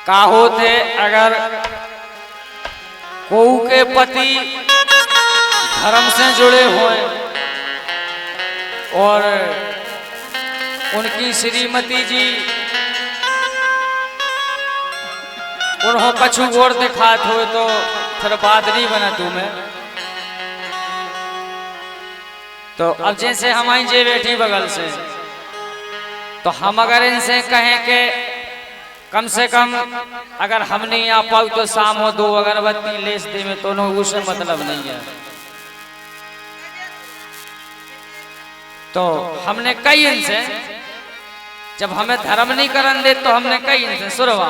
काहो थे अगर कोऊ के पति धर्म से जुड़े हुए और उनकी श्रीमती जी उन्हों कछु गोर दिखात हुए तो फिर बात नहीं बना तुम्हें। तो अब जैसे हम आई जे बैठी बगल से तो हम अगर इनसे कहें कि कम से कम अगर हम नहीं आ पाओ तो शाम हो 2 अगरबत्ती लेस दे में तो उसे मतलब नहीं है। तो हमने कई इनसे जब हमें धर्म नहीं करन दे तो हमने कई इनसे सुरवा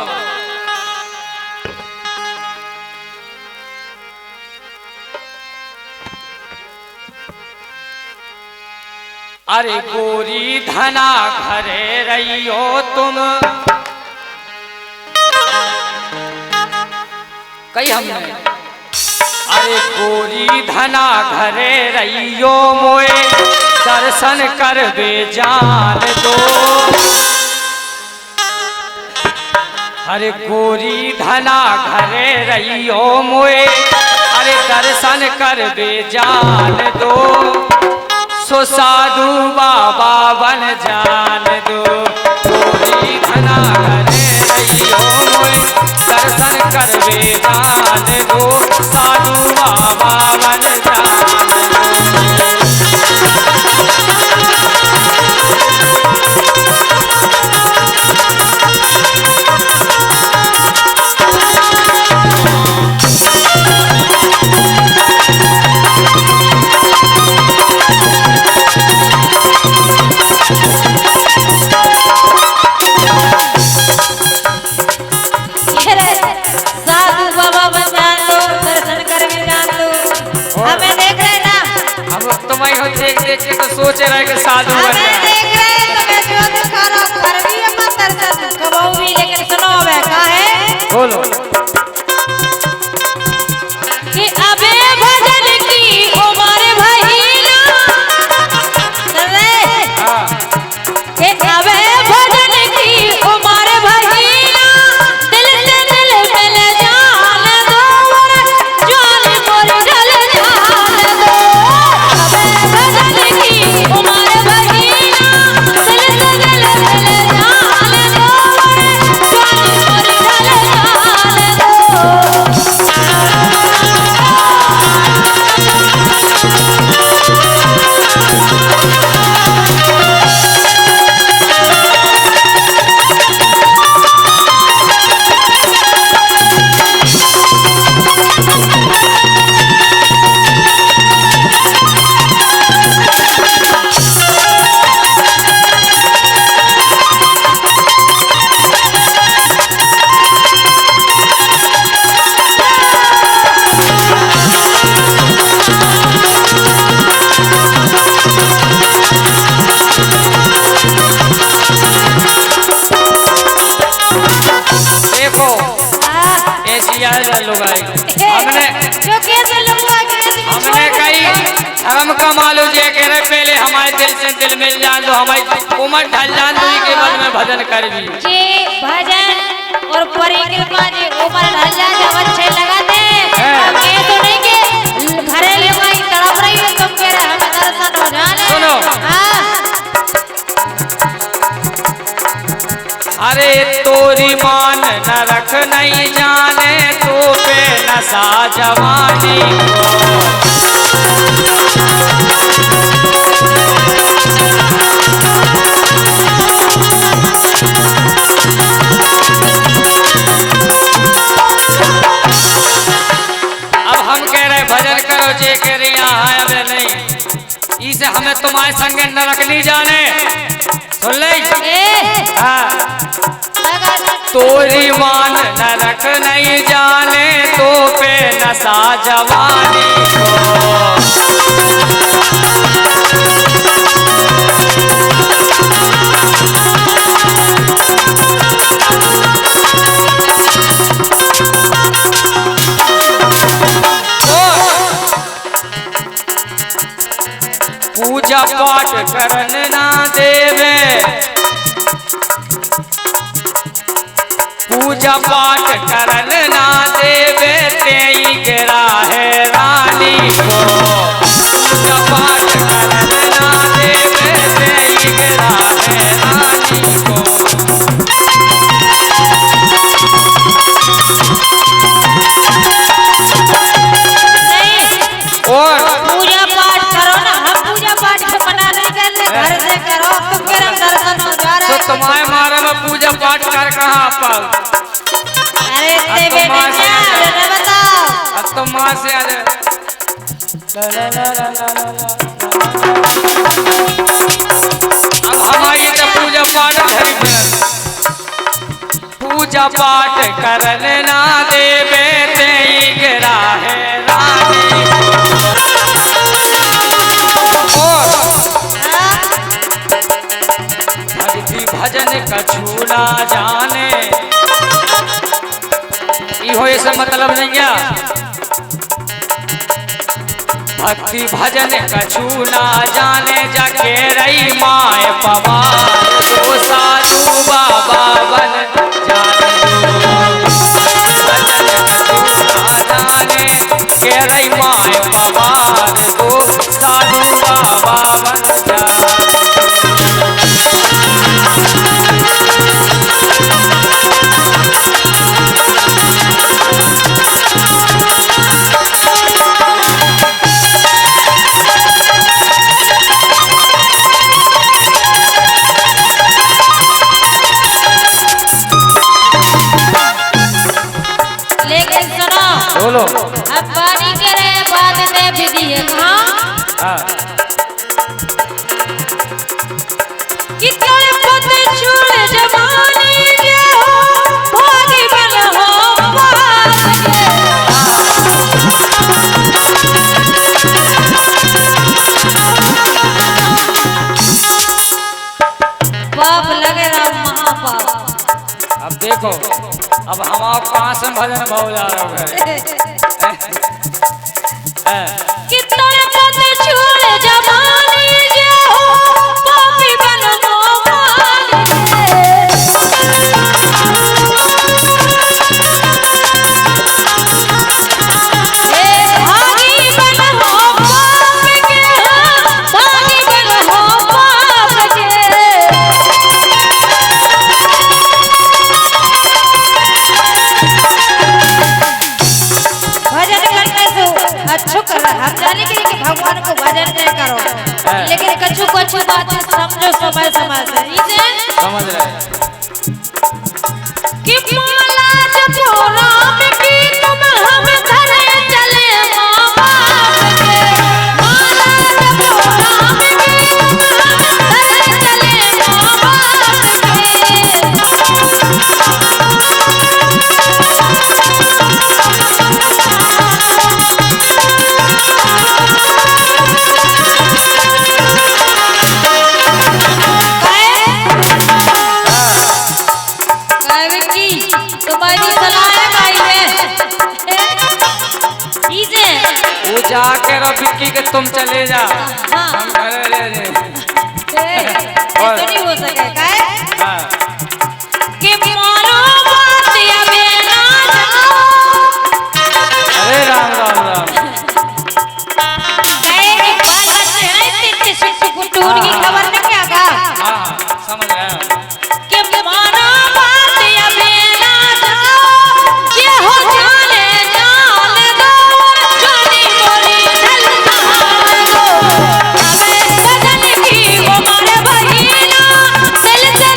अरे गोरी धना घरे रहियो तुम कई हमने अरे गोरी धना घरे रहियो मोए दर्शन कर बे जान दो। अरे गोरी धना घरे रहियो मोए अरे दर्शन कर बे जान दो। सो साधु बाबा बन जान दो। गोरी धना घरे रहियो मोए दर्शन कर बे जान दो। साधु बाबा बन जान दो। देख के तो सोच रहे कि साधु बन जाए। देख रहे हैं तो मैं जो दिखा रहा हूं कर भी अपन दर्शन कबाऊ भी लेकिन सुनो वे का है बोलो कि अबे भजन की उमर भईला रे हां कि अबे भजन की उमर भईला दिल से दिल मिल जान दो जान मोर ढल जान दो। अबे भजन की उमर भईला दिल से दिल मिल जान दो जान मोर ढल जान दो। हमने कई धर्म का मालूम जे के रे पहले हमारे दिल से दिल मिल जान दो हमारी उमर ढल जान दो के बाद में भजन कर भी जी भजन और परिक्रमा जी उमर ढल जान जब अच्छे लगाते हम ये तो नहीं कि घरेले माई तड़प रही है तुम कह रहे हमें दर्शन हो जाने सुनो अरे तोरी मान नरक नहीं जाने तो पे नशा जवानी अब हम कह रहे भजन करो जे कह रही यहाँ अब नहीं इसे हमें तुम्हारे संगे नरक नहीं जाने सुन ले तोरी मान नरक नहीं जाने तो पे नशा जवानी को पूजा पाठ करन ना देवे पूजा पाठ करन ना देवे तेई गिरा है रानी को। पूजा पाठ करन ना देवे तेई गिरा है रानी को। और पूजा पाठ करो ना, हम पूजा पाठ को मना नहीं करते, घर से करो, तुमके दर्शन हो जा रहा तो है। तुम्हारे मारे में पूजा पाठ कर कहाँ पर? अरे इतने बेटे क्या ना बताओ। अब तो माँ से आ जाए। अब हमारी तो पूजा पाठ धरी पर पूजा पाठ करन ना देवे तेई गिरा है रानी को। भक्ति भजन कछु ना जाने, इहो ऐसा मतलब नहीं है। भक्ति भजन कछु ना जाने जाके रही माए पवार दो साधु बाबा बन जाने। भजन कछु ना जाने के रही माए पवार दो साधु बाबा बन जाने। लेकिन सुनो, बोलो। अब पानी के रहे बाद में भी दिए कहाँ कि तोरे पते छुड़े जवानी के हो भागी बल हो बाप के। बाप लगे रहा महापाप। अब देखो, अब हमारा कहाँ से भजन भाव जा रहा है। कि तोरे पते छुड़े जवानी के हो भागी बल हो बाप के। भागी बल हो बाप के, भागी बल हो बाप के। भजन करने से अच्छो कर रहा, हम जाने के लिए कि भगवान को भजन नहीं करो, लेकिन कछु कछु बातें समझो समय समय से। इसे समझ रहे हैं। कि माला जपो राम की तुम हम घरे चले माँ बाप के। माला जपो राम की तुम हम घरे चले माँ बाप के। तुम्हारी सलाह है भाई है। इसे वो जाके रफिकी के तुम चले जा, हाँ हम घरे ले ले। ऐसा नहीं हो सकेगा हाँ। कि मानो बात या बेना जाओ। अरे राम राम राम। बाल बच्चे हैं इतने शिशु कुटूर की खबर नहीं क्या का हाँ समझ रहे हैं। कि मानो बात या बेना जाओ। ये हो जाने जाने दो, जानी मोरी ढल कहाँ दो। हमें बदल की वो मारे बहिना दिल से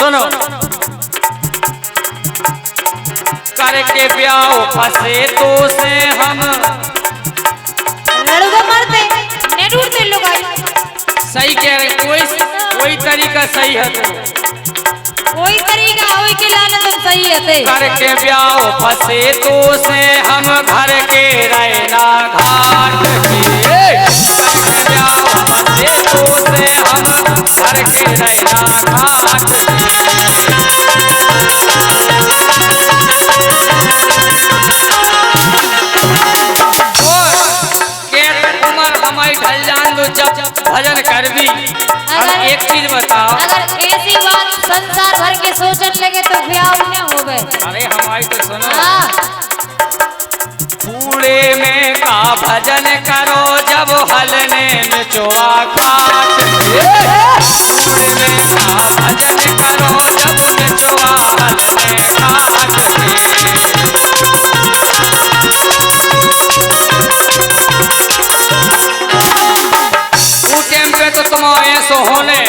सुनो करके ब्याह फंसे तो से हम लड़ूगा मरते नेटूर ते लोग आई सही कह रहे कोई तरीका सही है तो कोई तरीका होई के लाने तुम सही है ते करके ब्याह फंसे तो से हम घर के रहना घाट के करके ब्याह फंसे तो से हम घर के रहना घाट ढल जान दो जब भजन करबी। अब एक चीज बताओ, अगर ऐसी बात संसार भर के सोचने लगे तो ब्याह न होवे। अरे हमारी तो सुनो, हाँ। कूड़े में का भजन करो जब हलने में चोआ खाट, कूड़े में का भजन करो जब चोआ हलने खाट। तो तुम ऐसो होने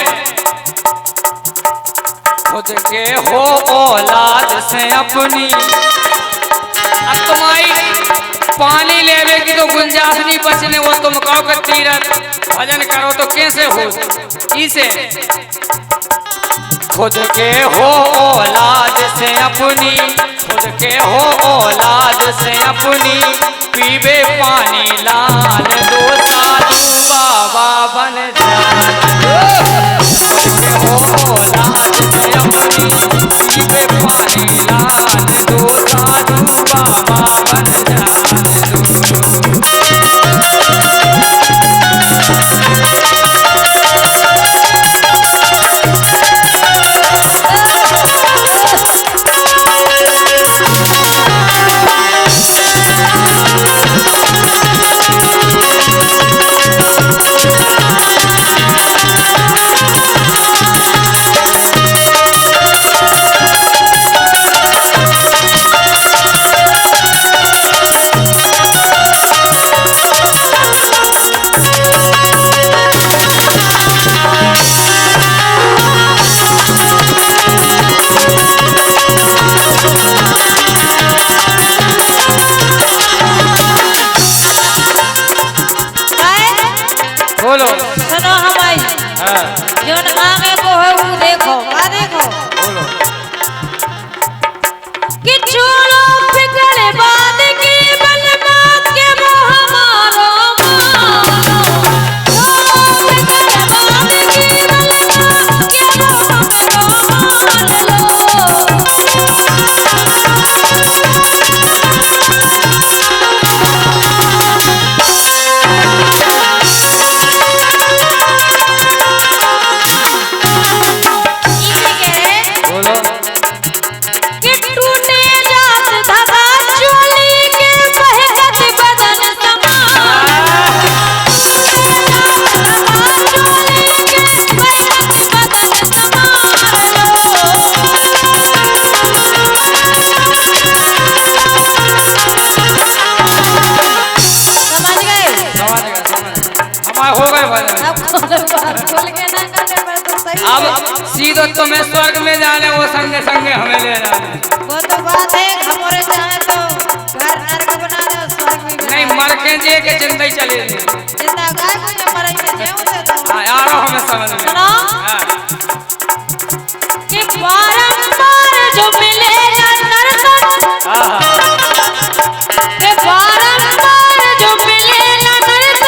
खुद के हो औलाद से अपनी, अब तुम्हारी पानी लेवे की तो गुंजाइश नहीं बचने, वो तुम कहो कि तीरथ भजन करो तो कैसे हो इसे। खुद के हो औलाद से अपनी, खुद के हो औलाद से अपनी, पीबे पानी लाल दो साधु बाबा बन जाए। खुद के हो औलाद से अपनी, पीबे पानी लाल दो साधु बाबा बन जाए। बोलो सुनो हमारी जो आगे को है वो देखो, देखो बोलो कि छोड़ो फिक्र बात की बलमा के वो हमारो मानो, छोड़ो फिक्र बात की बलमा के वो हमारो अब सीधो तुम्हें स्वर्ग में जाने, वो संगे संगे हमें ले जाने। वो तो बात है, हमारे चाहे तो घर नरक बना दो, स्वर्ग भी बना। नहीं मर के जे के जिंदा ही चलेगी, जिंदा गाय को जो मरेंगे जेऊ से तो यार हमें समझ में सुनो कि बारंबार जो मिले नरक, के बारंबार जो मिले नरक,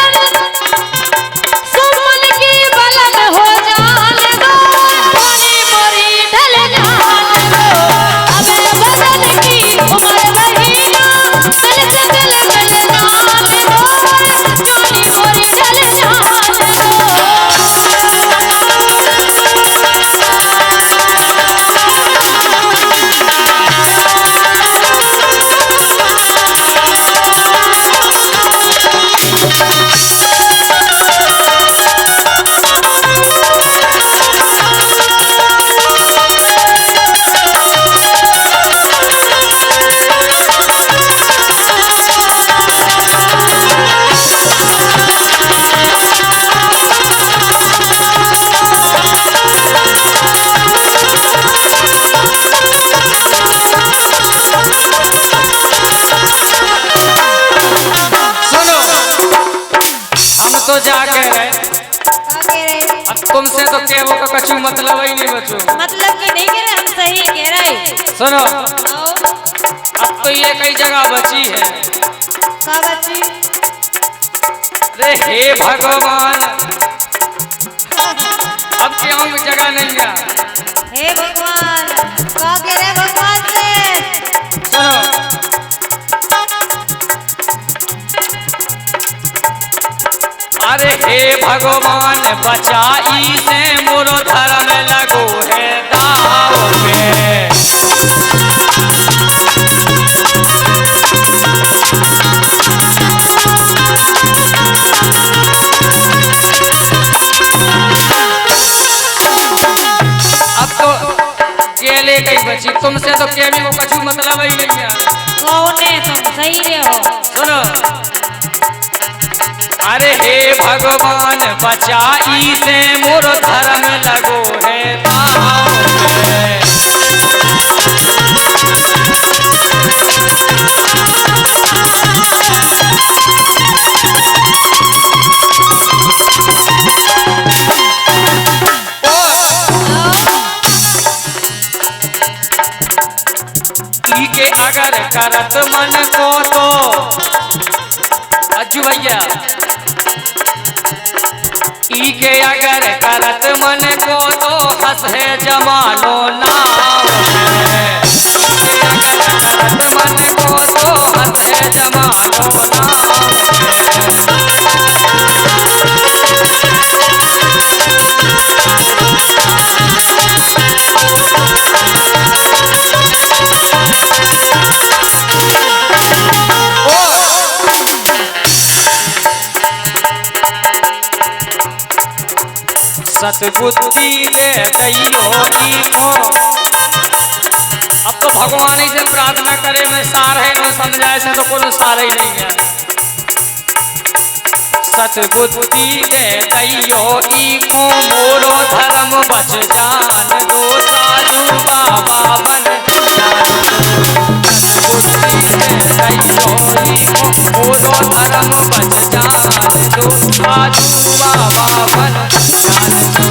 सुमन की बलन हो जाने दो, पानी मोरी ढल जाने दो, अबे बदन की उम्र महीना, दिल से दिल मिल जाने दो, पानी मोरी ढल जाने दो। तुमसे तो केवो का कछु मतलब ही नहीं बचो। मतलब कि नहीं कह रहे, हम सही कह रहे। सुनो, आओ, अब तो ये कई जगह बची है। का बची? अरे हे भगवान, अब क्यों जगह नहीं है। हे भगवान, का कह रहे भगवान से? सुनो, अरे हे भगवान बचाई से मोरो धर्म लगो है दाव पे। अब तो केले कई बची, तुमसे तो केवी को कछु मतलब ही नहीं है। कौन है तुम? सही रे हो। सुनो, अरे हे भगवान बचाई से मोर धर्म लगो है दाव पे। ई के अगर करत मन को तो अज्जू भैया, ई के अगर करत मन को तो हंस है जमानो नाव है। ई के अगर करत मन को तो हंस है जमानो नाव है। सतबुद्धि दे दैयो को। अब तो भगवान ही से प्रार्थना करे में सार है, न समझाए से तो कोनो सार ही नहीं है। सतबुद्धि दे दैयो को मोरो धर्म बच जान दो साधु बाबा बन जान दो। सतबुद्धि दे दैयो को मोरो धर्म बच जान दो साधु बाबा बन जान दो।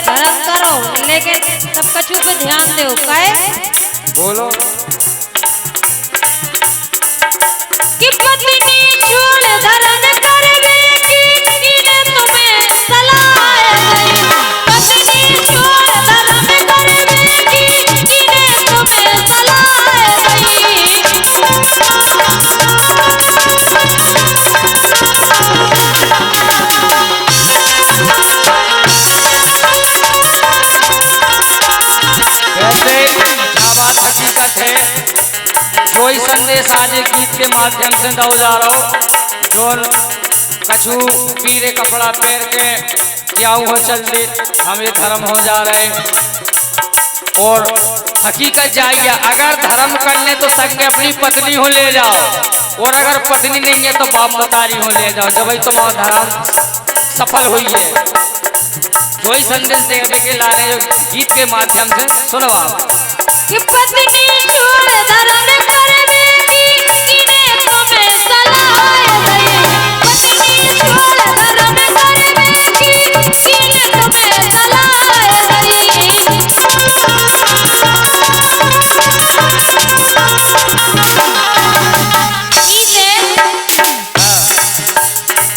धर्म करो, लेकिन सब कछु पे ध्यान दो। काहे? बोलो। कि पत्नी छोड़ धर्म करने की किने तुम्हें सलाह गई। पत्नी छोड़ धर्म करने की किने तुम्हें सलाह गई। वैसे क्या बात हकीकत है, जो ही संदेश आज गीत के माध्यम से दो जा रहा हो, जो कछु पीरे कपड़ा पहन के क्या हो चलते हम ये धर्म हो जा रहे। और हकीकत जाइए, अगर धर्म करने तो संग अपनी पत्नी हो ले जाओ, और अगर पत्नी नहीं है तो बाप मतारी हो ले जाओ, जब तुम्हारा धर्म सफल हुई है। जो ही संदेश देने के लाने जो गीत के माध्यम से सुनो आप। कि पत्नी छोड़ धर्म करने की किने तुम्हें सलाह गई। पत्नी छोड़ धर्म करने की किने तुम्हें सलाह गई।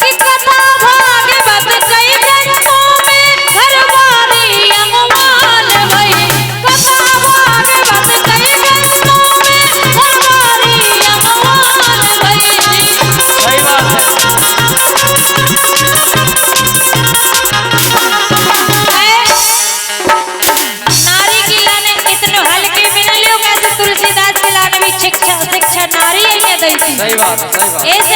कि कथा भागवत कई जगह सही बात है, सही बात। ऐसे